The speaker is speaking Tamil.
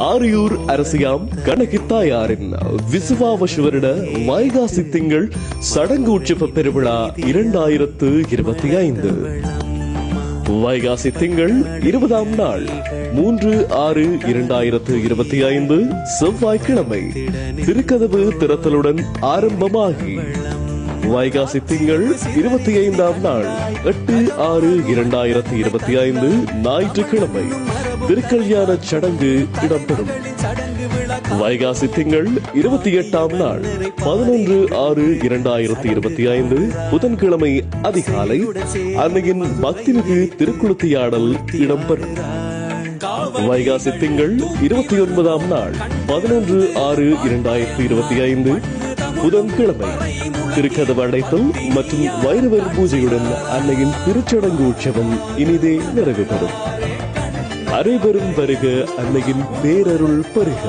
ஆரியூர் அரசியாம் கணக்கித்தாயாரின் விசுவாவசுவரிட வைகாசி திங்கள் சடங்கு உற்சவ பெருவிழா 2025. வைகாசி திங்கள் 20ஆம் நாள் 3/6/2025 செவ்வாய்க்கிழமை திருக்கதவு திறத்தலுடன் ஆரம்பமாகி வைகாசி திங்கள் 25ஆம் நாள் 8/6/2025 ஞாயிற்றுக்கிழமை திருக்கல்யாண சடங்கு இடம்பெறும். வைகாசி திங்கள் 28ஆம் நாள் 11/6/2025 புதன்கிழமை அதிகாலை அன்னையின் பக்திமிகு திருக்குளுத்தியாடல் இடம்பெறும். வைகாசி திங்கள் 29ஆம் நாள் 11/6/2025 புதன்கிழமை திருக்கதவு அடைத்தல் மற்றும் வைரவர் பூஜையுடன் அன்னையின் திருச்சடங்கு உற்சவம் இனிதே நிறைவு பெறும். அனைவரும் வருக, அன்னையின் பேரருள் பெறுக.